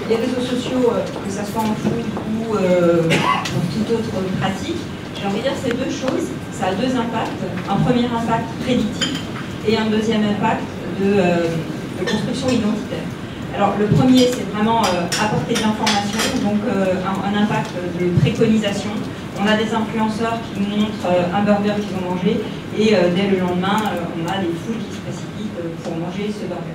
les réseaux sociaux, que ce soit en foot ou en toute autre pratique, j'ai envie de dire c'est deux choses. Ça a deux impacts. Un premier impact prédictif et un deuxième impact de construction identitaire. Alors le premier, c'est vraiment apporter de l'information, donc un impact de préconisation. On a des influenceurs qui nous montrent un burger qu'ils ont mangé et dès le lendemain, on a des foules qui se précipitent pour manger ce burger.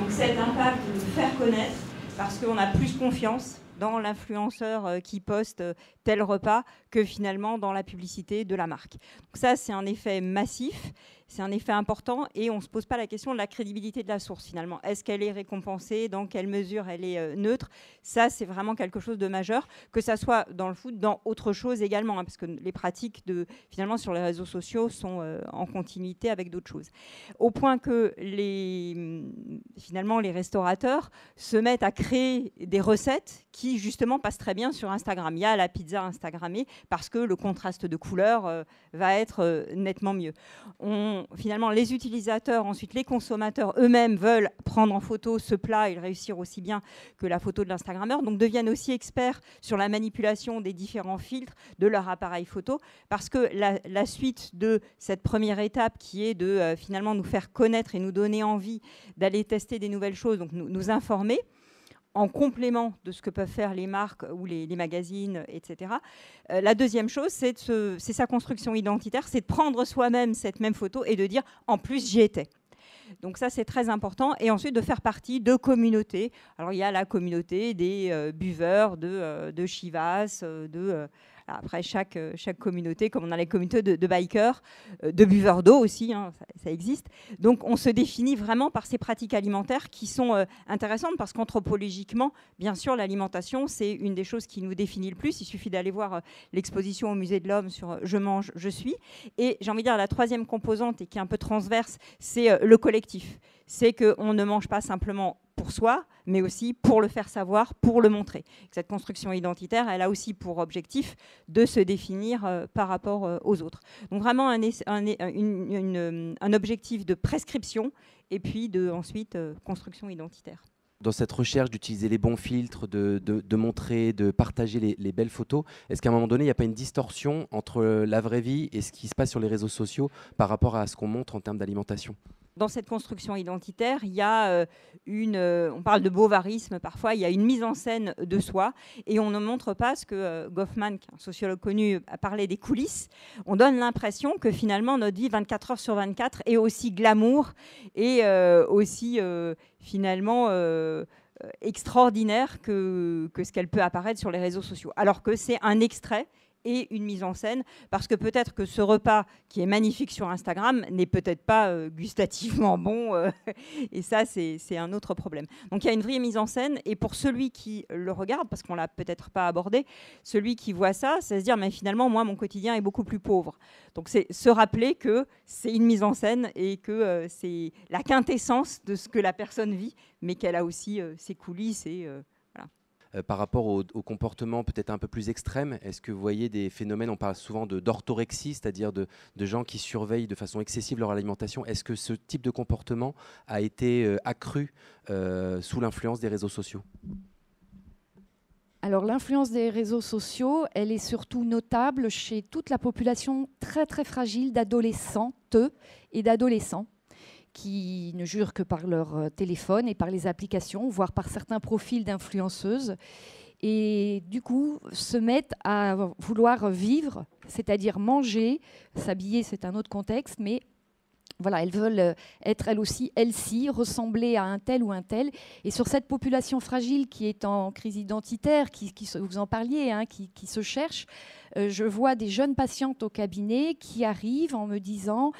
Donc cet impact de faire connaître, parce qu'on a plus confiance dans l'influenceur qui poste tel repas que finalement dans la publicité de la marque. Donc ça, c'est un effet massif, c'est un effet important et on ne se pose pas la question de la crédibilité de la source finalement. Est-ce qu'elle est récompensée? Dans quelle mesure elle est neutre? Ça, c'est vraiment quelque chose de majeur, que ça soit dans le foot, dans autre chose également, parce que les pratiques finalement sur les réseaux sociaux sont en continuité avec d'autres choses. Au point que finalement les restaurateurs se mettent à créer des recettes qui justement passent très bien sur Instagram. Il y a la pizza Instagrammée parce que le contraste de couleurs va être nettement mieux. Finalement, les utilisateurs, ensuite les consommateurs eux-mêmes veulent prendre en photo ce plat et le réussir aussi bien que la photo de l'Instagrammeur, donc deviennent aussi experts sur la manipulation des différents filtres de leur appareil photo, parce que la suite de cette première étape qui est de finalement nous faire connaître et nous donner envie d'aller tester des nouvelles choses, donc nous informer, en complément de ce que peuvent faire les marques ou les magazines, etc. La deuxième chose, c'est sa construction identitaire, c'est de prendre soi-même cette même photo et de dire « en plus, j'y étais ». Donc ça, c'est très important. Et ensuite, de faire partie de communautés. Alors, il y a la communauté des buveurs de Chivas, après, chaque communauté, comme on a les communautés de bikers, de buveurs d'eau aussi, hein, ça existe. Donc, on se définit vraiment par ces pratiques alimentaires qui sont intéressantes parce qu'anthropologiquement, bien sûr, l'alimentation, c'est une des choses qui nous définit le plus. Il suffit d'aller voir l'exposition au Musée de l'Homme sur « Je mange, je suis ». Et j'ai envie de dire, la troisième composante, et qui est un peu transverse, c'est le collectif. C'est qu'on ne mange pas simplement pour soi, mais aussi pour le faire savoir, pour le montrer. Cette construction identitaire, elle a aussi pour objectif de se définir par rapport aux autres. Donc vraiment un objectif de prescription et puis ensuite construction identitaire. Dans cette recherche d'utiliser les bons filtres, de montrer, de partager les belles photos, est-ce qu'à un moment donné, il n'y a pas une distorsion entre la vraie vie et ce qui se passe sur les réseaux sociaux par rapport à ce qu'on montre en termes d'alimentation ? Dans cette construction identitaire, il y a on parle de bovarisme parfois, il y a une mise en scène de soi et on ne montre pas ce que Goffman, qui est un sociologue connu, a parlé des coulisses. On donne l'impression que finalement notre vie 24 heures sur 24 est aussi glamour et aussi finalement extraordinaire que ce qu'elle peut apparaître sur les réseaux sociaux. Alors que c'est un extrait et une mise en scène, parce que peut-être que ce repas qui est magnifique sur Instagram n'est peut-être pas gustativement bon, et ça, c'est un autre problème. Donc il y a une vraie mise en scène, et pour celui qui le regarde, parce qu'on ne l'a peut-être pas abordé, celui qui voit ça, c'est se dire, mais finalement, moi, mon quotidien est beaucoup plus pauvre. Donc c'est se rappeler que c'est une mise en scène, et que c'est la quintessence de ce que la personne vit, mais qu'elle a aussi ses coulisses, et... Par rapport au comportement peut-être un peu plus extrême, est-ce que vous voyez des phénomènes, on parle souvent d'orthorexie, c'est-à-dire de gens qui surveillent de façon excessive leur alimentation. Est-ce que ce type de comportement a été accru sous l'influence des réseaux sociaux ? Alors l'influence des réseaux sociaux, elle est surtout notable chez toute la population très très fragile d'adolescentes et d'adolescents, qui ne jurent que par leur téléphone et par les applications, voire par certains profils d'influenceuses, et du coup se mettent à vouloir vivre, c'est-à-dire manger, s'habiller, c'est un autre contexte, mais voilà, elles veulent être elles aussi healthy, ressembler à un tel ou un tel. Et sur cette population fragile qui est en crise identitaire, vous en parliez, hein, qui se cherche, je vois des jeunes patientes au cabinet qui arrivent en me disant...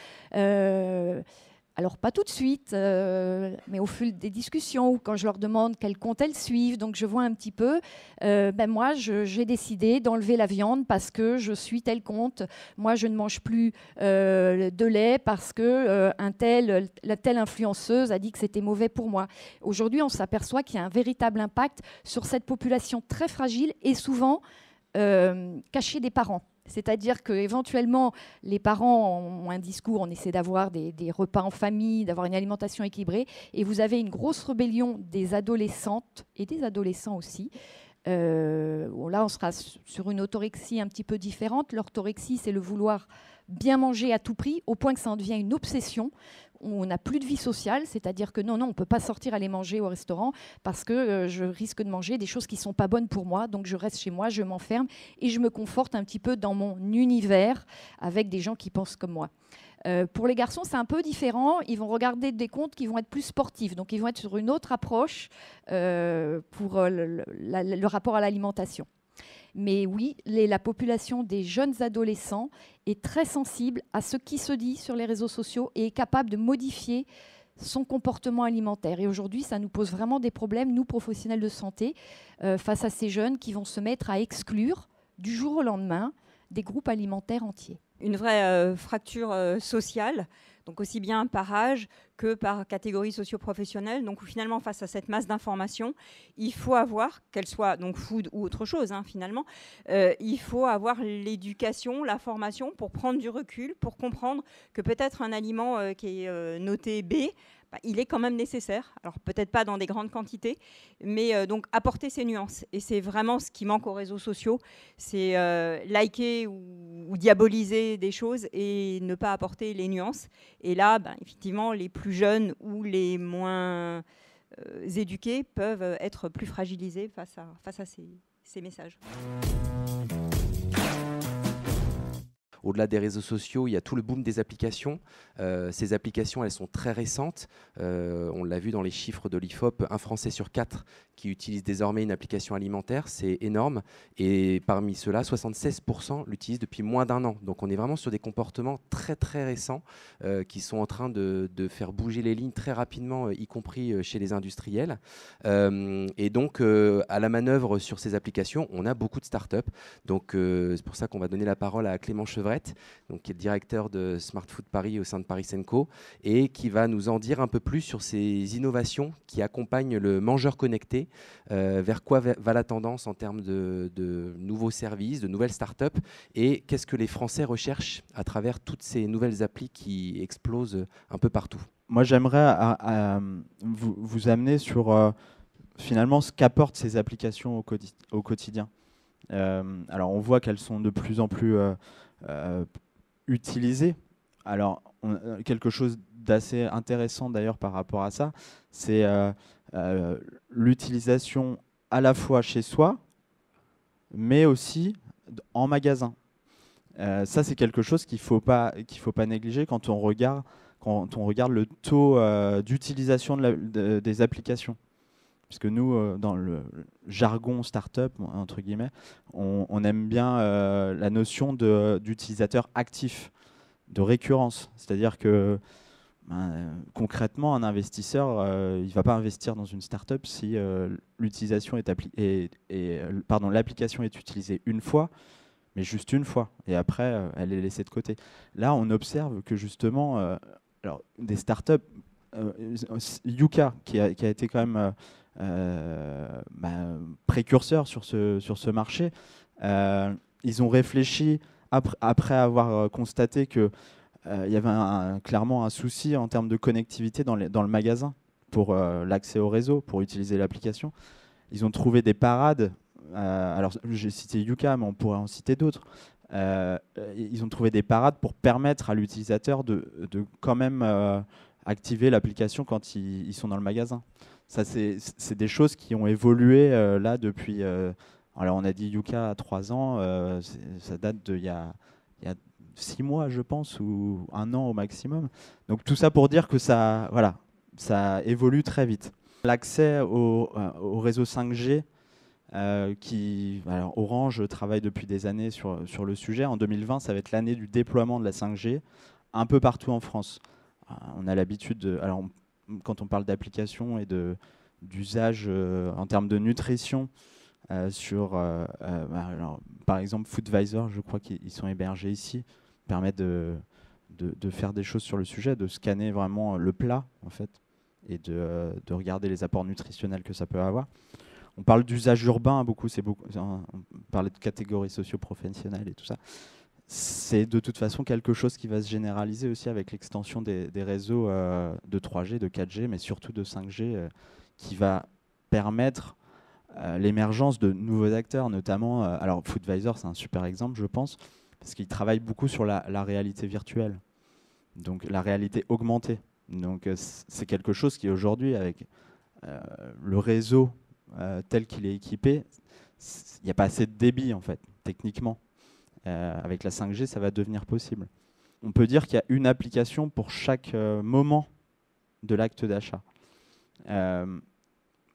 alors, pas tout de suite, mais au fil des discussions, ou quand je leur demande quel compte elles suivent, donc je vois un petit peu, moi, j'ai décidé d'enlever la viande parce que je suis tel compte. Moi, je ne mange plus de lait parce que la telle influenceuse a dit que c'était mauvais pour moi. Aujourd'hui, on s'aperçoit qu'il y a un véritable impact sur cette population très fragile et souvent cachée des parents. C'est-à-dire qu'éventuellement, les parents ont un discours, on essaie d'avoir des repas en famille, d'avoir une alimentation équilibrée, et vous avez une grosse rébellion des adolescentes et des adolescents aussi. Bon, là, on sera sur une orthorexie un petit peu différente. L'orthorexie, c'est le vouloir bien manger à tout prix, au point que ça en devient une obsession. On n'a plus de vie sociale, c'est-à-dire que non, on ne peut pas sortir aller manger au restaurant parce que je risque de manger des choses qui ne sont pas bonnes pour moi. Donc je reste chez moi, je m'enferme et je me conforte un petit peu dans mon univers avec des gens qui pensent comme moi. Pour les garçons, c'est un peu différent. Ils vont regarder des comptes qui vont être plus sportifs. Donc ils vont être sur une autre approche pour le rapport à l'alimentation. Mais oui, la population des jeunes adolescents est très sensible à ce qui se dit sur les réseaux sociaux et est capable de modifier son comportement alimentaire. Et aujourd'hui, ça nous pose vraiment des problèmes, nous, professionnels de santé, face à ces jeunes qui vont se mettre à exclure du jour au lendemain des groupes alimentaires entiers. Une vraie fracture sociale, donc aussi bien par âge que par catégorie socio-professionnelle. Donc finalement, face à cette masse d'informations, il faut avoir, qu'elle soit donc food ou autre chose finalement, il faut avoir l'éducation, la formation pour prendre du recul, pour comprendre que peut-être un aliment qui est noté B, il est quand même nécessaire. Alors peut-être pas dans des grandes quantités, mais donc apporter ces nuances. Et c'est vraiment ce qui manque aux réseaux sociaux, c'est liker ou diaboliser des choses et ne pas apporter les nuances. Et là, effectivement, les plus jeunes ou les moins éduqués peuvent être plus fragilisés face à ces messages. Au-delà des réseaux sociaux, il y a tout le boom des applications. Ces applications, elles sont très récentes. On l'a vu dans les chiffres de l'IFOP, 1 Français sur 4 qui utilise désormais une application alimentaire. C'est énorme. Et parmi ceux-là, 76% l'utilisent depuis moins d'1 an. Donc on est vraiment sur des comportements très très récents qui sont en train de faire bouger les lignes très rapidement, y compris chez les industriels. Et donc à la manœuvre sur ces applications, on a beaucoup de startups. Donc c'est pour ça qu'on va donner la parole à Clément Chevrette, donc, qui est le directeur de Smart Food Paris au sein de Paris Senco, et qui va nous en dire un peu plus sur ces innovations qui accompagnent le mangeur connecté, vers quoi va la tendance en termes de nouveaux services, de nouvelles startups, et qu'est-ce que les Français recherchent à travers toutes ces nouvelles applis qui explosent un peu partout. Moi, j'aimerais vous amener sur finalement ce qu'apportent ces applications au quotidien. Alors, on voit qu'elles sont de plus en plus utilisées. Alors, quelque chose d'assez intéressant d'ailleurs par rapport à ça, c'est l'utilisation à la fois chez soi, mais aussi en magasin. Ça, c'est quelque chose qu'il faut pas négliger quand on regarde le taux d'utilisation des applications. Puisque nous, dans le jargon startup, entre guillemets, on aime bien la notion d'utilisateur actif, de récurrence. C'est-à-dire que concrètement, un investisseur, il ne va pas investir dans une startup si l'application est utilisée une fois, mais juste une fois, et après, elle est laissée de côté. Là, on observe que justement, alors, des startups, Yuka, qui a été quand même précurseur sur ce marché, ils ont réfléchi après avoir constaté que il y avait clairement un souci en termes de connectivité dans le magasin pour l'accès au réseau, pour utiliser l'application. Ils ont trouvé des parades. Alors, j'ai cité Yuka, mais on pourrait en citer d'autres. Ils ont trouvé des parades pour permettre à l'utilisateur de quand même activer l'application quand ils sont dans le magasin. Ça, c'est des choses qui ont évolué là depuis. Alors, on a dit Yuka à 3 ans. Ça date d'il y a 6 mois, je pense, ou 1 an au maximum. Donc, tout ça pour dire que ça évolue très vite. L'accès au réseau 5G, alors Orange travaille depuis des années sur le sujet. En 2020, ça va être l'année du déploiement de la 5G un peu partout en France. On a l'habitude, alors quand on parle d'application et d'usage en termes de nutrition, alors, par exemple Foodvisor, je crois qu'ils sont hébergés ici, permettent de faire des choses sur le sujet, de scanner vraiment le plat en fait, et de regarder les apports nutritionnels que ça peut avoir. On parle d'usage urbain beaucoup, on parlait de catégories socio-professionnelles et tout ça. C'est de toute façon quelque chose qui va se généraliser aussi avec l'extension des réseaux de 3G, de 4G, mais surtout de 5G, qui va permettre l'émergence de nouveaux acteurs, notamment, alors Foodvisor c'est un super exemple je pense, parce qu'il travaille beaucoup sur la réalité virtuelle, donc la réalité augmentée. Donc c'est quelque chose qui aujourd'hui, avec le réseau tel qu'il est équipé, il n'y a pas assez de débit en fait, techniquement. Avec la 5G, ça va devenir possible. On peut dire qu'il y a une application pour chaque moment de l'acte d'achat.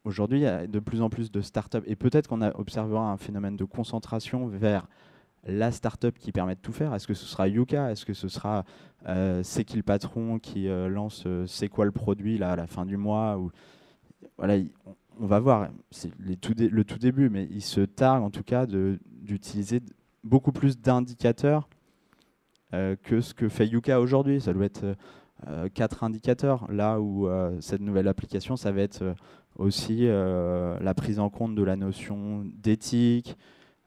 Aujourd'hui, il y a de plus en plus de startups, et peut-être qu'on observera un phénomène de concentration vers la startup qui permet de tout faire. Est-ce que ce sera Yuka? Est-ce que ce sera C'est qui le patron qui lance c'est quoi le produit là, à la fin du mois ou, voilà, on va voir, c'est le tout début, mais il se targue en tout cas d'utiliser beaucoup plus d'indicateurs que ce que fait Yuka aujourd'hui. Ça doit être 4 indicateurs, là où cette nouvelle application, ça va être aussi la prise en compte de la notion d'éthique,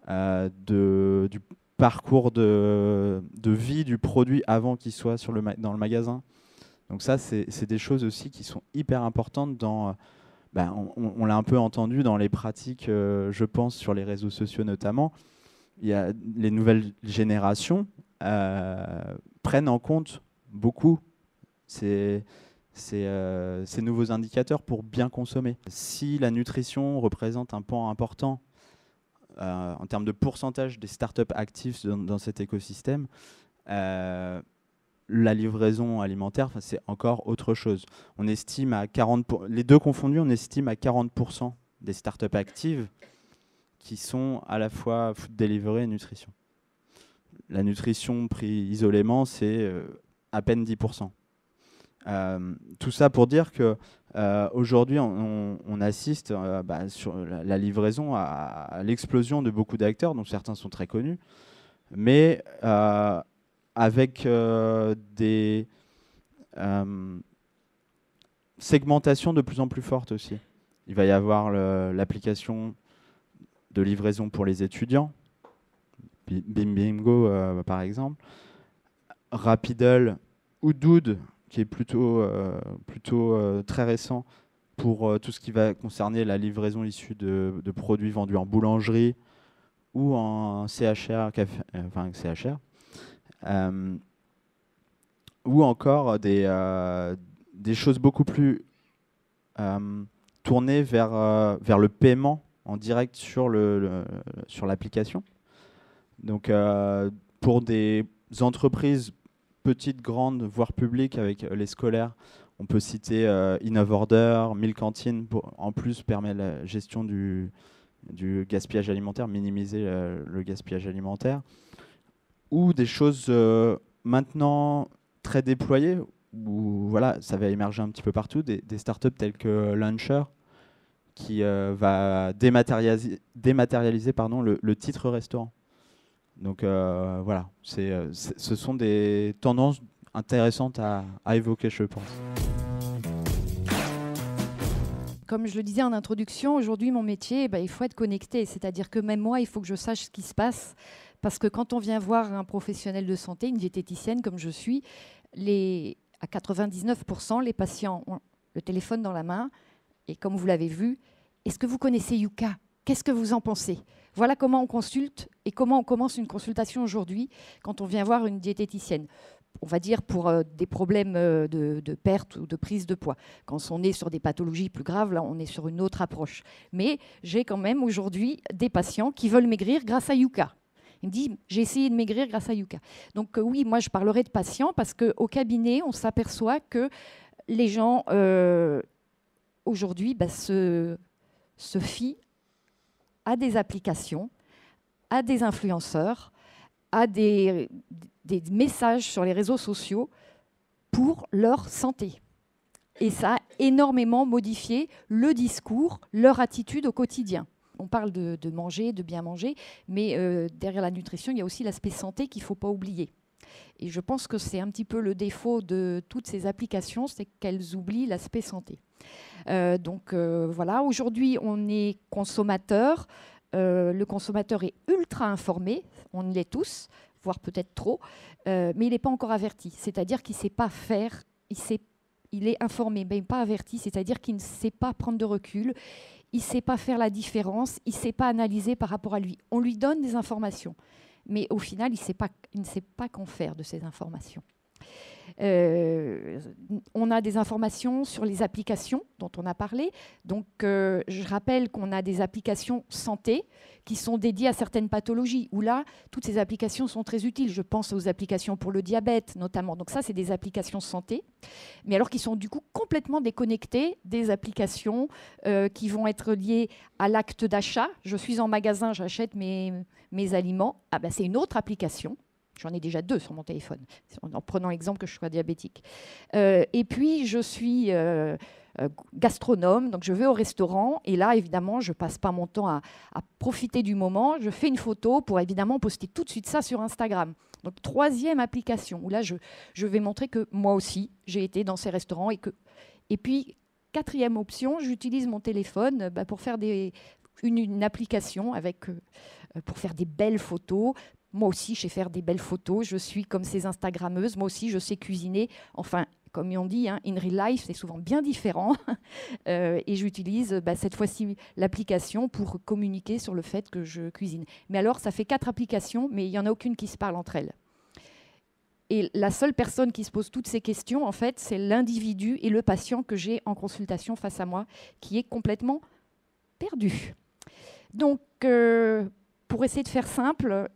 du parcours de vie du produit avant qu'il soit dans le magasin. Donc ça, c'est des choses aussi qui sont hyper importantes dans... on l'a un peu entendu dans les pratiques, je pense, sur les réseaux sociaux notamment. Il y a les nouvelles générations prennent en compte beaucoup ces nouveaux indicateurs pour bien consommer. Si la nutrition représente un pan important en termes de pourcentage des startups actives dans cet écosystème, la livraison alimentaire, c'est encore autre chose. On estime à 40%, les deux confondus, on estime à 40% des startups actives qui sont à la fois food delivery et nutrition. La nutrition pris isolément, c'est à peine 10%. Tout ça pour dire que aujourd'hui, on assiste sur la livraison à l'explosion de beaucoup d'acteurs, dont certains sont très connus, mais avec des segmentations de plus en plus fortes aussi. Il va y avoir l'application de livraison pour les étudiants, Bim Bim Go par exemple, Rapidle ou Dood, qui est plutôt très récent pour tout ce qui va concerner la livraison issue de produits vendus en boulangerie ou en CHR, CHR. Ou encore des choses beaucoup plus tournées vers le paiement en direct sur l'application. Donc pour des entreprises petites, grandes, voire publiques, avec les scolaires, on peut citer InnovOrder, Milcantine, en plus permet la gestion du gaspillage alimentaire, minimiser le gaspillage alimentaire, ou des choses maintenant très déployées, où voilà, ça va émerger un petit peu partout, des startups telles que Launcher, qui va dématérialiser le titre restaurant. Donc voilà, ce sont des tendances intéressantes à évoquer, je pense. Comme je le disais en introduction, aujourd'hui, mon métier, il faut être connecté. C'est-à-dire que même moi, il faut que je sache ce qui se passe. Parce que quand on vient voir un professionnel de santé, une diététicienne comme je suis, à 99%, les patients ont le téléphone dans la main. Et comme vous l'avez vu, est-ce que vous connaissez Yuka? Qu'est-ce que vous en pensez? Voilà comment on consulte et comment on commence une consultation aujourd'hui quand on vient voir une diététicienne. On va dire pour des problèmes de perte ou de prise de poids. Quand on est sur des pathologies plus graves, là, on est sur une autre approche. Mais j'ai quand même aujourd'hui des patients qui veulent maigrir grâce à Yuka. Ils me disent, j'ai essayé de maigrir grâce à Yuka. Donc oui, moi je parlerai de patients parce qu'au cabinet, on s'aperçoit que les gens aujourd'hui se fient à des applications, à des influenceurs, à des messages sur les réseaux sociaux pour leur santé. Et ça a énormément modifié le discours, leur attitude au quotidien. On parle de manger, de bien manger, mais derrière la nutrition, il y a aussi l'aspect santé qu'il ne faut pas oublier. Et je pense que c'est un petit peu le défaut de toutes ces applications, c'est qu'elles oublient l'aspect santé. Voilà, aujourd'hui, on est consommateur. Le consommateur est ultra informé, on l'est tous, voire peut-être trop, mais il n'est pas encore averti. C'est-à-dire qu'il ne sait pas faire, il est informé, mais pas averti, c'est-à-dire qu'il ne sait pas prendre de recul, il ne sait pas faire la différence, il ne sait pas analyser par rapport à lui. On lui donne des informations, mais au final, il ne sait pas qu'en faire de ces informations. On a des informations sur les applications dont on a parlé. Donc, je rappelle qu'on a des applications santé qui sont dédiées à certaines pathologies, où là, toutes ces applications sont très utiles. Je pense aux applications pour le diabète, notamment. Donc ça, c'est des applications santé, mais alors qui sont du coup complètement déconnectées des applications qui vont être liées à l'acte d'achat. Je suis en magasin, j'achète mes aliments. Ah ben, c'est une autre application. J'en ai déjà 2 sur mon téléphone, en prenant l'exemple que je sois diabétique. Et puis, je suis gastronome, donc je vais au restaurant. Et là, évidemment, je ne passe pas mon temps à profiter du moment. Je fais une photo pour, évidemment, poster tout de suite ça sur Instagram. Donc, 3e application, où là, je vais montrer que moi aussi, j'ai été dans ces restaurants. Et puis, 4e option, j'utilise mon téléphone pour faire une application pour faire des belles photos. Moi aussi, je sais faire des belles photos. Je suis comme ces Instagrammeuses. Moi aussi, je sais cuisiner. Enfin, comme on dit, in real life, c'est souvent bien différent. Et j'utilise cette fois-ci l'application pour communiquer sur le fait que je cuisine. Mais alors, ça fait 4 applications, mais il n'y en a aucune qui se parle entre elles. Et la seule personne qui se pose toutes ces questions, en fait, c'est l'individu et le patient que j'ai en consultation face à moi, qui est complètement perdu. Donc, pour essayer de faire simple,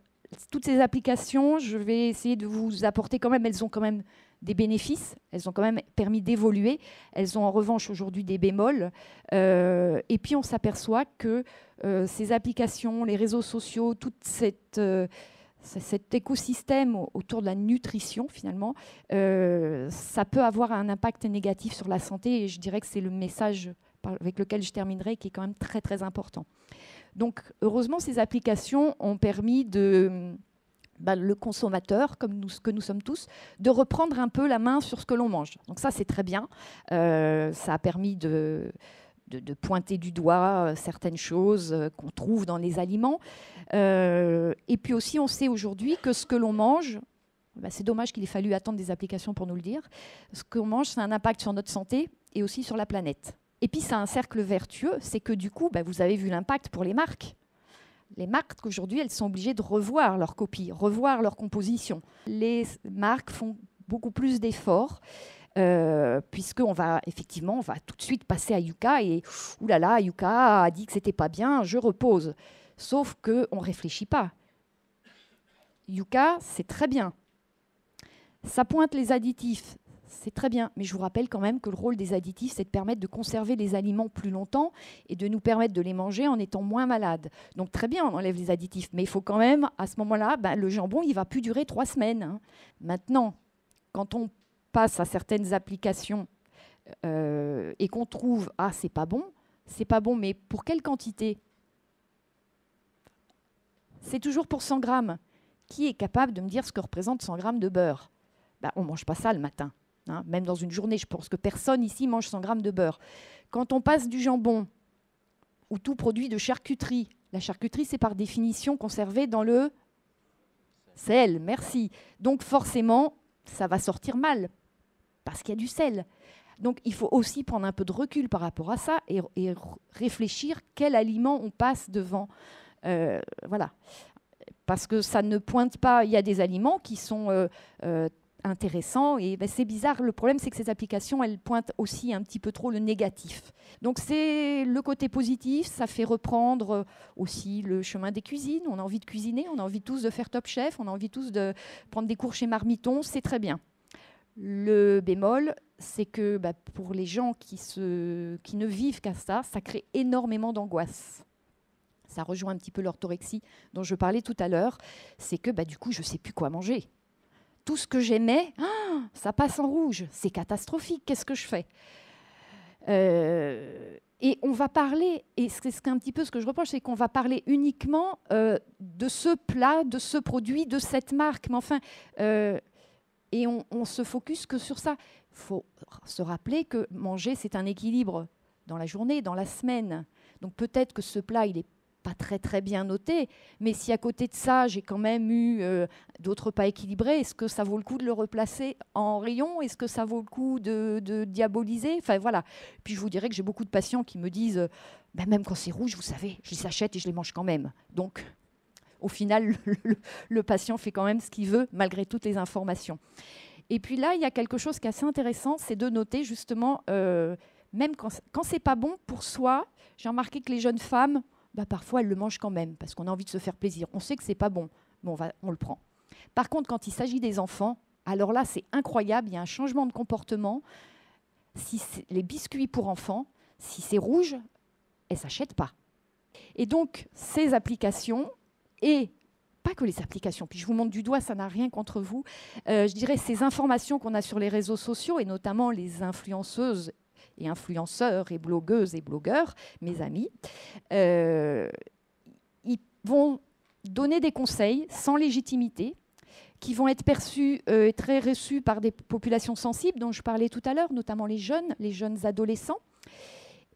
toutes ces applications, je vais essayer de vous apporter quand même, elles ont quand même des bénéfices, elles ont quand même permis d'évoluer, elles ont en revanche aujourd'hui des bémols. Et puis on s'aperçoit que ces applications, les réseaux sociaux, tout cet écosystème autour de la nutrition finalement, ça peut avoir un impact négatif sur la santé et je dirais que c'est le message avec lequel je terminerai qui est quand même très très important. Donc, heureusement, ces applications ont permis le consommateur, que nous sommes tous, de reprendre un peu la main sur ce que l'on mange. Donc ça, c'est très bien. Ça a permis de pointer du doigt certaines choses qu'on trouve dans les aliments. Et puis aussi, on sait aujourd'hui que ce que l'on mange, c'est dommage qu'il ait fallu attendre des applications pour nous le dire, ce qu'on mange, ça a un impact sur notre santé et aussi sur la planète. Et puis, ça a un cercle vertueux, c'est que du coup, vous avez vu l'impact pour les marques. Les marques, aujourd'hui, elles sont obligées de revoir leur copie, revoir leur composition. Les marques font beaucoup plus d'efforts, puisqu'on va tout de suite passer à Yuka, et oulala, Yuka a dit que c'était pas bien, je repose. Sauf qu'on ne réfléchit pas. Yuka, c'est très bien. Ça pointe les additifs. C'est très bien, mais je vous rappelle quand même que le rôle des additifs, c'est de permettre de conserver les aliments plus longtemps et de nous permettre de les manger en étant moins malades. Donc très bien, on enlève les additifs, mais il faut quand même, à ce moment-là, le jambon, il ne va plus durer 3 semaines. Hein. Maintenant, quand on passe à certaines applications et qu'on trouve « Ah, c'est pas bon », mais pour quelle quantité? C'est toujours pour 100 grammes. Qui est capable de me dire ce que représente 100 grammes de beurre? On ne mange pas ça le matin. Hein, même dans une journée, je pense que personne ici mange 100 grammes de beurre. Quand on passe du jambon ou tout produit de charcuterie, la charcuterie, c'est par définition conservé dans le sel. Merci. Donc forcément, ça va sortir mal parce qu'il y a du sel. Donc il faut aussi prendre un peu de recul par rapport à ça et réfléchir quel aliment on passe devant. Voilà. Parce que ça ne pointe pas. Il y a des aliments qui sont intéressant et c'est bizarre. Le problème, c'est que ces applications, elles pointent aussi un petit peu trop le négatif. Donc c'est le côté positif, ça fait reprendre aussi le chemin des cuisines. On a envie de cuisiner, on a envie tous de faire Top Chef, on a envie tous de prendre des cours chez Marmiton, c'est très bien. Le bémol, c'est que pour les gens qui ne vivent qu'à ça, ça crée énormément d'angoisse. Ça rejoint un petit peu l'orthorexie dont je parlais tout à l'heure. C'est que du coup, je ne sais plus quoi manger. Tout ce que j'aimais, ça passe en rouge. C'est catastrophique. Qu'est-ce que je fais? Et on va parler, et c'est un petit peu ce que je reproche, c'est qu'on va parler uniquement de ce plat, de ce produit, de cette marque. Mais enfin, Et on se focus que sur ça. Il faut se rappeler que manger, c'est un équilibre dans la journée, dans la semaine. Donc peut-être que ce plat, il n'est pas très très bien noté, mais si à côté de ça, j'ai quand même eu d'autres pas équilibrés, est-ce que ça vaut le coup de le replacer en rayon? Est-ce que ça vaut le coup de diaboliser? Enfin voilà. Puis je vous dirais que j'ai beaucoup de patients qui me disent, même quand c'est rouge, vous savez, je les achète et je les mange quand même. Donc au final, le patient fait quand même ce qu'il veut, malgré toutes les informations. Et puis là, il y a quelque chose qui est assez intéressant, c'est de noter justement, même quand c'est pas bon pour soi, j'ai remarqué que les jeunes femmes, parfois, elles le mangent quand même, parce qu'on a envie de se faire plaisir. On sait que c'est pas bon, mais on le prend. Par contre, quand il s'agit des enfants, alors là, c'est incroyable, il y a un changement de comportement. Si les biscuits pour enfants, si c'est rouge, elles ne s'achètent pas. Et donc, ces applications, et pas que les applications, puis je vous montre du doigt, ça n'a rien contre vous, je dirais ces informations qu'on a sur les réseaux sociaux, et notamment les influenceuses et influenceurs et blogueuses et blogueurs, mes amis, ils vont donner des conseils sans légitimité, qui vont être perçus et très reçus par des populations sensibles dont je parlais tout à l'heure, notamment les jeunes adolescents.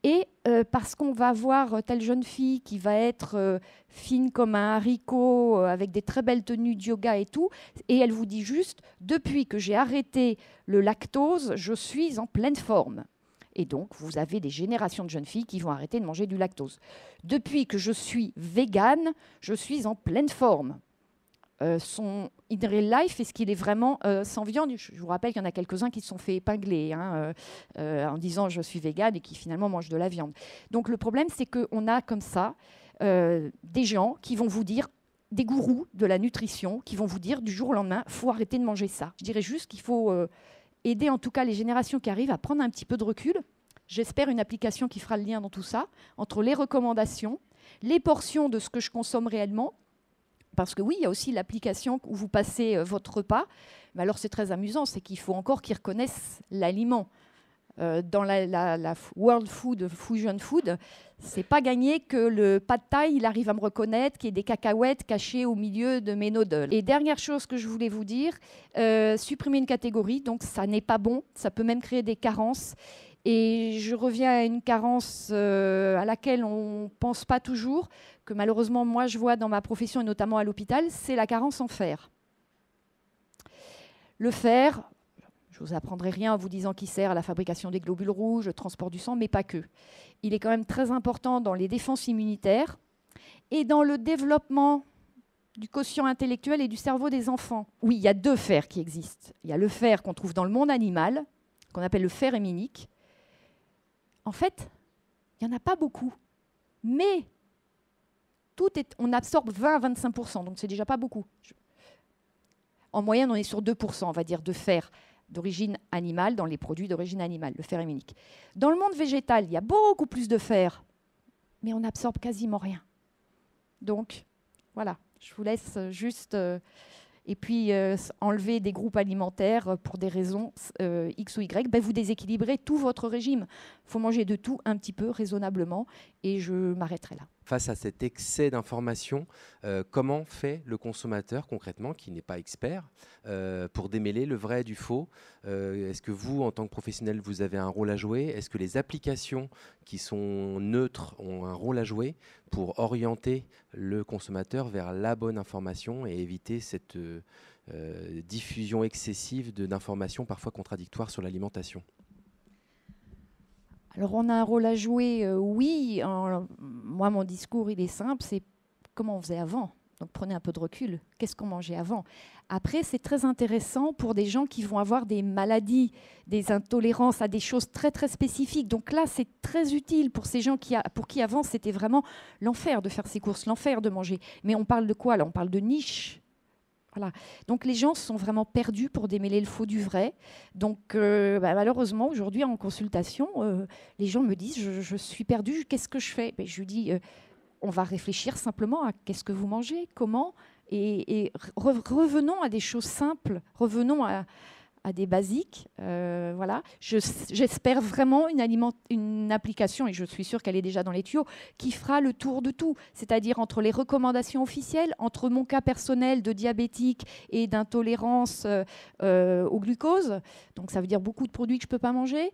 Et parce qu'on va voir telle jeune fille qui va être fine comme un haricot, avec des très belles tenues de yoga et tout, et elle vous dit juste « Depuis que j'ai arrêté le lactose, je suis en pleine forme ». Et donc, vous avez des générations de jeunes filles qui vont arrêter de manger du lactose. Depuis que je suis végane, je suis en pleine forme. Son in real life, est-ce qu'il est vraiment sans viande? Je vous rappelle qu'il y en a quelques-uns qui se sont fait épingler en disant je suis végane et qui finalement mangent de la viande. Donc le problème, c'est qu'on a comme ça des gens qui vont vous dire, des gourous de la nutrition, qui vont vous dire du jour au lendemain, il faut arrêter de manger ça. Je dirais juste qu'il faut aider en tout cas les générations qui arrivent à prendre un petit peu de recul. J'espère une application qui fera le lien dans tout ça, entre les recommandations, les portions de ce que je consomme réellement. Parce que oui, il y a aussi l'application où vous passez votre repas. Mais alors, c'est très amusant, c'est qu'il faut encore qu'ils reconnaissent l'aliment. Dans la World Food, Fusion Food, c'est pas gagné que le pad thai, il arrive à me reconnaître qu'il y ait des cacahuètes cachées au milieu de mes noodles. Et dernière chose que je voulais vous dire, supprimer une catégorie, donc ça n'est pas bon, ça peut même créer des carences. Et je reviens à une carence à laquelle on ne pense pas toujours, que malheureusement moi je vois dans ma profession et notamment à l'hôpital, c'est la carence en fer. Le fer, je ne vous apprendrai rien en vous disant qu'il sert à la fabrication des globules rouges, au transport du sang, mais pas que. Il est quand même très important dans les défenses immunitaires et dans le développement du quotient intellectuel et du cerveau des enfants. Oui, il y a deux fers qui existent. Il y a le fer qu'on trouve dans le monde animal, qu'on appelle le fer héminique. En fait, il n'y en a pas beaucoup. Mais on absorbe 20 à 25%, donc c'est déjà pas beaucoup. En moyenne, on est sur 2%, on va dire, de fer d'origine animale dans les produits d'origine animale, le fer héminique. Dans le monde végétal, il y a beaucoup plus de fer, mais on absorbe quasiment rien. Donc, voilà, je vous laisse juste... et puis, enlever des groupes alimentaires pour des raisons X ou Y, vous déséquilibrez tout votre régime. Il faut manger de tout un petit peu, raisonnablement, et je m'arrêterai là. Face à cet excès d'informations, comment fait le consommateur concrètement, qui n'est pas expert, pour démêler le vrai du faux? Est-ce que vous, en tant que professionnel, vous avez un rôle à jouer? Est-ce que les applications qui sont neutres ont un rôle à jouer pour orienter le consommateur vers la bonne information et éviter cette diffusion excessive d'informations parfois contradictoires sur l'alimentation? Alors, on a un rôle à jouer, oui. Moi, mon discours, il est simple, c'est comment on faisait avant. Donc, prenez un peu de recul. Qu'est-ce qu'on mangeait avant? Après, c'est très intéressant pour des gens qui vont avoir des maladies, des intolérances à des choses très, très spécifiques. Donc là, c'est très utile pour ces gens pour qui, avant, c'était vraiment l'enfer de faire ses courses, l'enfer de manger. Mais on parle de quoi, là? On parle de niche. Voilà. Donc les gens sont vraiment perdus pour démêler le faux du vrai. Donc malheureusement, aujourd'hui en consultation, les gens me disent je suis perdu, qu'est-ce que je fais? Je lui dis on va réfléchir simplement à qu'est-ce que vous mangez, comment, et revenons à des choses simples, revenons à des basiques. Voilà. J'espère vraiment une application, et je suis sûre qu'elle est déjà dans les tuyaux, qui fera le tour de tout. C'est-à-dire entre les recommandations officielles, entre mon cas personnel de diabétique et d'intolérance au glucose, donc ça veut dire beaucoup de produits que je ne peux pas manger,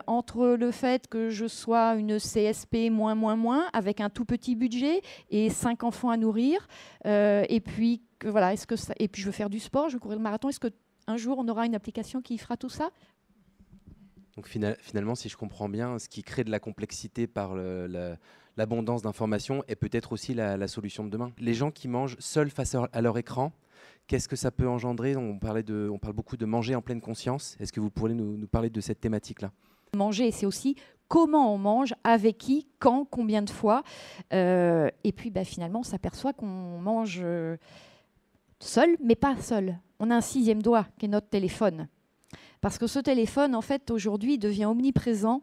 entre le fait que je sois une CSP -- avec un tout petit budget et 5 enfants à nourrir, et puis voilà, et puis je veux faire du sport, je veux courir le marathon. Est-ce qu'un jour on aura une application qui fera tout ça? Donc finalement, si je comprends bien, ce qui crée de la complexité par l'abondance d'informations est peut-être aussi la solution de demain. Les gens qui mangent seuls face à leur écran, qu'est-ce que ça peut engendrer? On parle beaucoup de manger en pleine conscience. Est-ce que vous pourriez nous parler de cette thématique-là? Manger, c'est aussi comment on mange, avec qui, quand, combien de fois. Et puis finalement, on s'aperçoit qu'on mange seul, mais pas seul. On a un 6e doigt qui est notre téléphone. Parce que ce téléphone, en fait, aujourd'hui, devient omniprésent,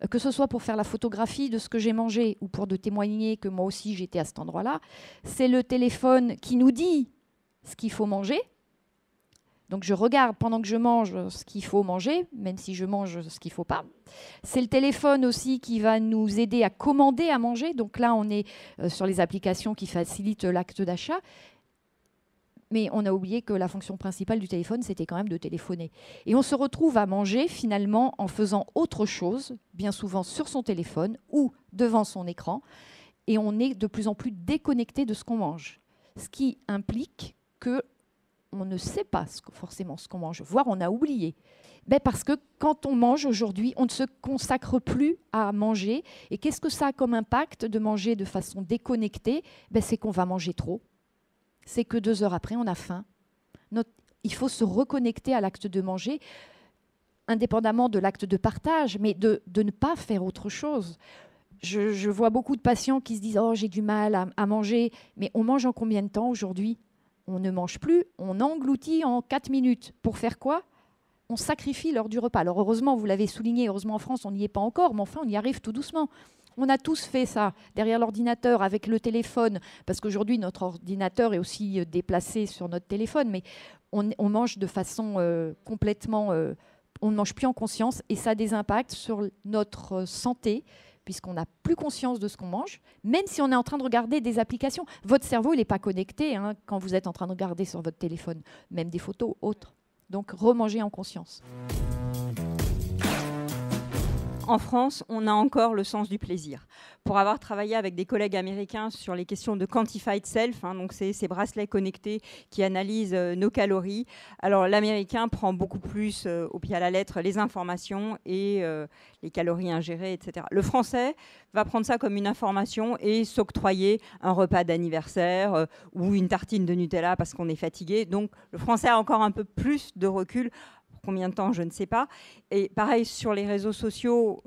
que ce soit pour faire la photographie de ce que j'ai mangé ou pour de témoigner que moi aussi j'étais à cet endroit-là. C'est le téléphone qui nous dit ce qu'il faut manger. Donc je regarde pendant que je mange ce qu'il faut manger, même si je mange ce qu'il ne faut pas. C'est le téléphone aussi qui va nous aider à commander à manger. Donc là, on est sur les applications qui facilitent l'acte d'achat. Mais on a oublié que la fonction principale du téléphone, c'était quand même de téléphoner. Et on se retrouve à manger finalement en faisant autre chose, bien souvent sur son téléphone ou devant son écran. Et on est de plus en plus déconnecté de ce qu'on mange. Ce qui implique qu'on ne sait pas forcément ce qu'on mange, voire on a oublié. Parce que quand on mange aujourd'hui, on ne se consacre plus à manger. Et qu'est-ce que ça a comme impact de manger de façon déconnectée? C'est qu'on va manger trop. C'est que 2 heures après, on a faim. Il faut se reconnecter à l'acte de manger, indépendamment de l'acte de partage, mais de ne pas faire autre chose. Je vois beaucoup de patients qui se disent « Oh, j'ai du mal à manger ». Mais on mange en combien de temps aujourd'hui? On ne mange plus, on engloutit en 4 minutes. Pour faire quoi? On sacrifie l'heure du repas. Alors heureusement, vous l'avez souligné, heureusement en France, on n'y est pas encore, mais enfin, on y arrive tout doucement. On a tous fait ça, derrière l'ordinateur, avec le téléphone, parce qu'aujourd'hui, notre ordinateur est aussi déplacé sur notre téléphone, mais on mange de façon complètement... on ne mange plus en conscience, et ça a des impacts sur notre santé, puisqu'on n'a plus conscience de ce qu'on mange, même si on est en train de regarder des applications. Votre cerveau, il n'est pas connecté quand vous êtes en train de regarder sur votre téléphone, même des photos autres. Donc, remanger en conscience. En France, on a encore le sens du plaisir. Pour avoir travaillé avec des collègues américains sur les questions de quantified self, donc c'est ces bracelets connectés qui analysent nos calories, alors l'américain prend beaucoup plus au pied à la lettre les informations et les calories ingérées, etc. Le français va prendre ça comme une information et s'octroyer un repas d'anniversaire ou une tartine de Nutella parce qu'on est fatigué. Donc le français a encore un peu plus de recul. Combien de temps, je ne sais pas. Et pareil sur les réseaux sociaux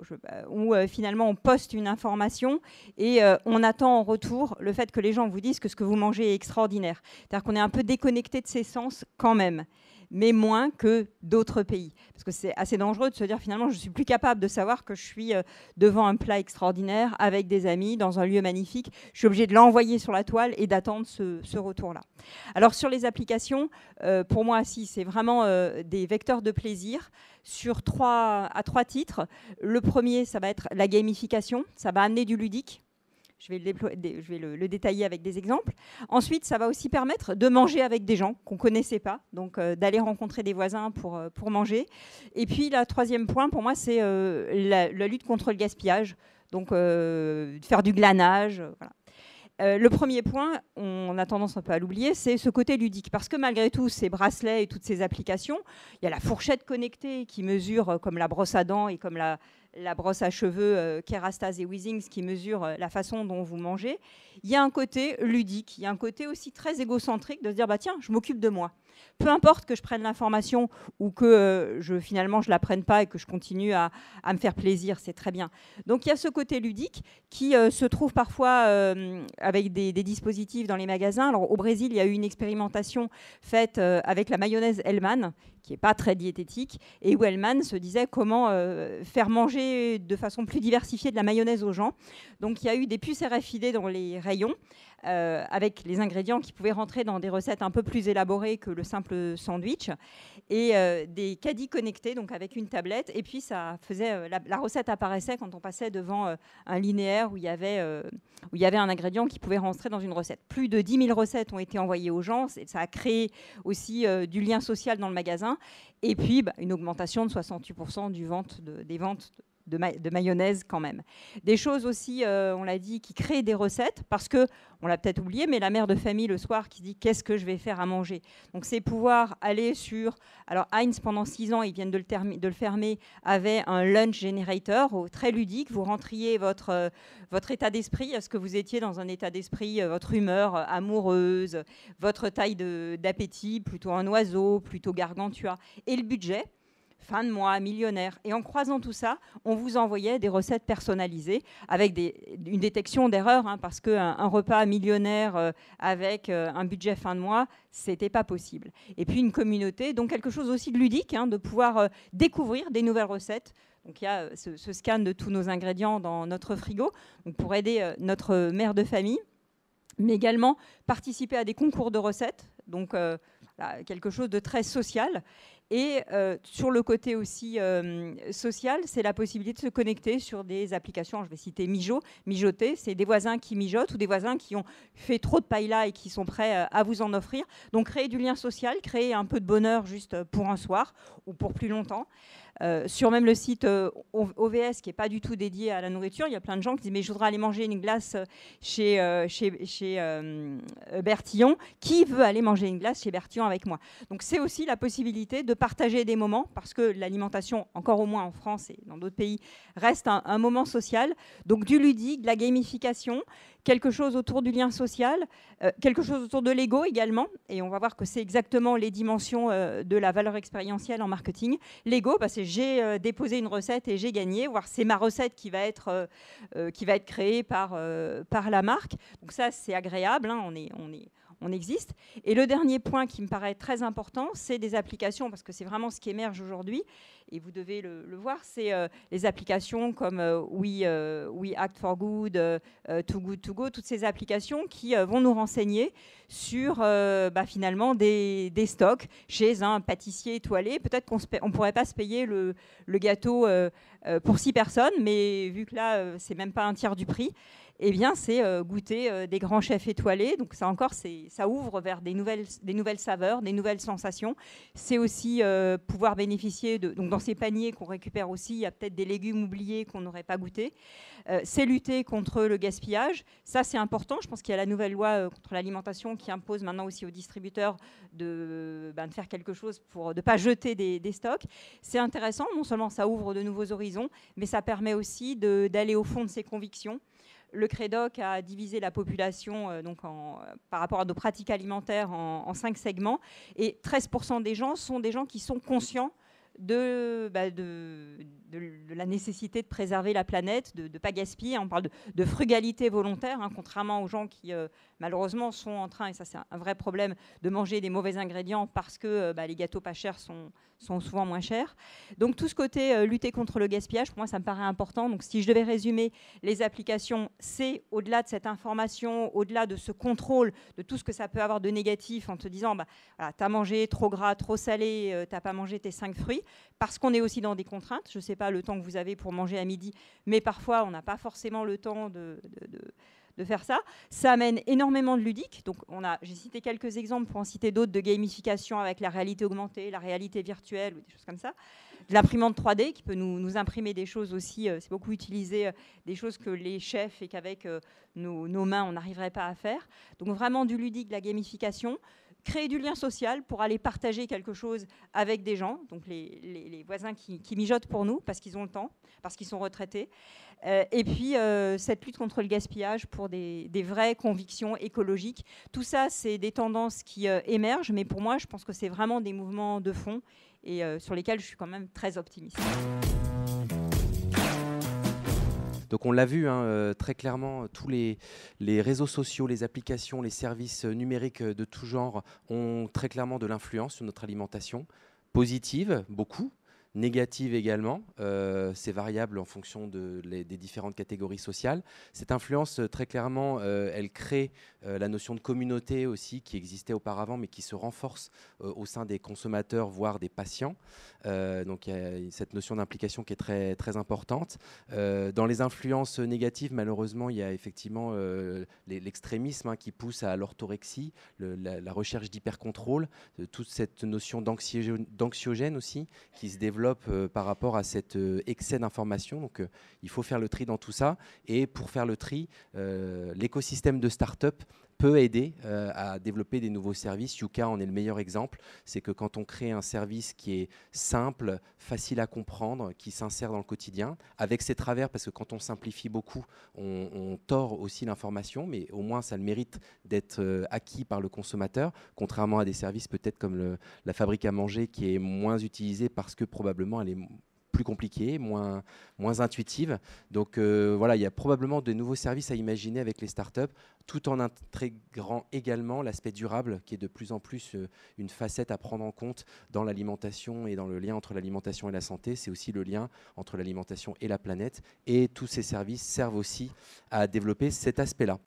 où finalement on poste une information et on attend en retour le fait que les gens vous disent que ce que vous mangez est extraordinaire. C'est-à-dire qu'on est un peu déconnecté de ses sens quand même, mais moins que d'autres pays. Parce que c'est assez dangereux de se dire finalement je ne suis plus capable de savoir que je suis devant un plat extraordinaire avec des amis dans un lieu magnifique. Je suis obligée de l'envoyer sur la toile et d'attendre ce retour-là. Alors sur les applications, pour moi, si c'est vraiment des vecteurs de plaisir à 3 titres. Le premier, ça va être la gamification. Ça va amener du ludique. Je vais le détailler avec des exemples. Ensuite, ça va aussi permettre de manger avec des gens qu'on ne connaissait pas, donc d'aller rencontrer des voisins pour manger. Et puis, le 3e point, pour moi, c'est la lutte contre le gaspillage, donc faire du glanage. Voilà. Le premier point, on a tendance un peu à l'oublier, c'est ce côté ludique. Parce que malgré tout, ces bracelets et toutes ces applications, il y a la fourchette connectée qui mesure comme la brosse à dents et comme la brosse à cheveux Kerastase et Weezings qui mesure la façon dont vous mangez. Il y a un côté ludique, il y a un côté aussi très égocentrique de se dire tiens, je m'occupe de moi. Peu importe que je prenne l'information ou que finalement je ne la prenne pas et que je continue à me faire plaisir, c'est très bien. Donc il y a ce côté ludique qui se trouve parfois avec des dispositifs dans les magasins. Alors au Brésil, il y a eu une expérimentation faite avec la mayonnaise Hellmann's, qui n'est pas très diététique, et où Hellmann's se disait comment faire manger de façon plus diversifiée de la mayonnaise aux gens. Donc il y a eu des puces RFID dans les rayons, avec les ingrédients qui pouvaient rentrer dans des recettes un peu plus élaborées que le simple sandwich, et des caddies connectés, donc avec une tablette, et puis ça faisait, la recette apparaissait quand on passait devant un linéaire où il y avait un ingrédient qui pouvait rentrer dans une recette. Plus de 10 000 recettes ont été envoyées aux gens, ça a créé aussi du lien social dans le magasin, et puis une augmentation de 68% des ventes de mayonnaise quand même. Des choses aussi, on l'a dit, qui créent des recettes, parce que, on l'a peut-être oublié, mais la mère de famille le soir qui dit « qu'est-ce que je vais faire à manger ?» Donc c'est pouvoir aller sur... Alors Heinz, pendant 6 ans, ils viennent de le fermer, avait un lunch generator très ludique. Vous rentriez votre état d'esprit, est-ce que vous étiez dans un état d'esprit, votre humeur amoureuse, votre taille d'appétit, plutôt un oiseau, plutôt gargantua, et le budget, fin de mois, millionnaire. Et en croisant tout ça, on vous envoyait des recettes personnalisées avec une détection d'erreur, parce qu'un repas millionnaire avec un budget fin de mois, c'était pas possible. Et puis une communauté, donc quelque chose aussi de ludique, de pouvoir découvrir des nouvelles recettes. Donc il y a ce scan de tous nos ingrédients dans notre frigo, donc pour aider notre mère de famille, mais également participer à des concours de recettes, donc quelque chose de très social. Et sur le côté aussi social, c'est la possibilité de se connecter sur des applications. Je vais citer Mijoter, c'est des voisins qui mijotent ou des voisins qui ont fait trop de paella et qui sont prêts à vous en offrir. Donc créer du lien social, créer un peu de bonheur juste pour un soir ou pour plus longtemps. Sur même le site OVS, qui n'est pas du tout dédié à la nourriture, il y a plein de gens qui disent « mais je voudrais aller manger une glace chez Bertillon. Qui veut aller manger une glace chez Bertillon avec moi ?» Donc c'est aussi la possibilité de partager des moments, parce que l'alimentation, encore au moins en France et dans d'autres pays, reste un moment social. Donc du ludique, de la gamification, quelque chose autour du lien social, quelque chose autour de l'ego également, et on va voir que c'est exactement les dimensions de la valeur expérientielle en marketing. L'ego, c'est j'ai déposé une recette et j'ai gagné, voire c'est ma recette qui va être créée par la marque. Donc ça, c'est agréable, on existe. Et le dernier point qui me paraît très important, c'est des applications, parce que c'est vraiment ce qui émerge aujourd'hui, et vous devez le voir, c'est les applications comme We Act for Good, Too Good To Go, toutes ces applications qui vont nous renseigner sur finalement des stocks chez un pâtissier étoilé. Peut-être qu'on ne pourrait pas se payer le gâteau pour 6 personnes, mais vu que là, c'est même pas un tiers du prix, eh bien, c'est goûter des grands chefs étoilés. Donc ça encore, ça ouvre vers des nouvelles saveurs, des nouvelles sensations. C'est aussi pouvoir bénéficier donc dans ces paniers qu'on récupère aussi, il y a peut-être des légumes oubliés qu'on n'aurait pas goûté. C'est lutter contre le gaspillage. Ça, c'est important. Je pense qu'il y a la nouvelle loi contre l'alimentation qui impose maintenant aussi aux distributeurs de faire quelque chose pour ne pas jeter des stocks. C'est intéressant. Non seulement ça ouvre de nouveaux horizons, mais ça permet aussi d'aller au fond de ses convictions. Le Crédoc a divisé la population par rapport à nos pratiques alimentaires en 5 segments. Et 13% des gens sont des gens qui sont conscients de la nécessité de préserver la planète, de ne pas gaspiller. On parle de frugalité volontaire, contrairement aux gens qui, malheureusement, sont en train, et ça c'est un vrai problème, de manger des mauvais ingrédients parce que les gâteaux pas chers sont souvent moins chers. Donc tout ce côté lutter contre le gaspillage, pour moi, ça me paraît important. Donc si je devais résumer les applications, c'est au-delà de cette information, au-delà de ce contrôle de tout ce que ça peut avoir de négatif en te disant voilà, tu as mangé trop gras, trop salé, tu n'as pas mangé tes 5 fruits, parce qu'on est aussi dans des contraintes. Je ne sais pas le temps que vous avez pour manger à midi, mais parfois on n'a pas forcément le temps de faire ça. Ça amène énormément de ludique. Donc j'ai cité quelques exemples pour en citer d'autres de gamification avec la réalité augmentée, la réalité virtuelle ou des choses comme ça. De l'imprimante 3D qui peut nous imprimer des choses aussi. C'est beaucoup utilisé, des choses que les chefs et qu'avec nos mains on n'arriverait pas à faire. Donc vraiment du ludique, de la gamification. Créer du lien social pour aller partager quelque chose avec des gens, donc les voisins qui mijotent pour nous parce qu'ils ont le temps, parce qu'ils sont retraités. Et puis cette lutte contre le gaspillage pour des vraies convictions écologiques. Tout ça, c'est des tendances qui émergent, mais pour moi, je pense que c'est vraiment des mouvements de fond et sur lesquels je suis quand même très optimiste. Donc on l'a vu très clairement, tous les réseaux sociaux, les applications, les services numériques de tout genre ont très clairement de l'influence sur notre alimentation, positive, beaucoup, négative également. C'est variable en fonction des différentes catégories sociales. Cette influence, très clairement, elle crée la notion de communauté aussi qui existait auparavant, mais qui se renforce au sein des consommateurs, voire des patients. Donc il y a cette notion d'implication qui est très, très importante. Dans les influences négatives, malheureusement, il y a effectivement l'extrémisme qui pousse à l'orthorexie, la recherche d'hypercontrôle, toute cette notion d'anxiogène aussi qui se développe par rapport à cet excès d'informations. Donc il faut faire le tri dans tout ça. Et pour faire le tri, l'écosystème de start-up peut aider à développer des nouveaux services. Yuka en est le meilleur exemple. C'est que quand on crée un service qui est simple, facile à comprendre, qui s'insère dans le quotidien, avec ses travers, parce que quand on simplifie beaucoup, on tord aussi l'information, mais au moins ça a le mérite d'être acquis par le consommateur, contrairement à des services peut-être comme la fabrique à manger qui est moins utilisée parce que probablement elle est plus compliquée, moins intuitive. Donc voilà, il y a probablement de nouveaux services à imaginer avec les startups, tout en intégrant également l'aspect durable, qui est de plus en plus une facette à prendre en compte dans l'alimentation et dans le lien entre l'alimentation et la santé. C'est aussi le lien entre l'alimentation et la planète. Et tous ces services servent aussi à développer cet aspect-là.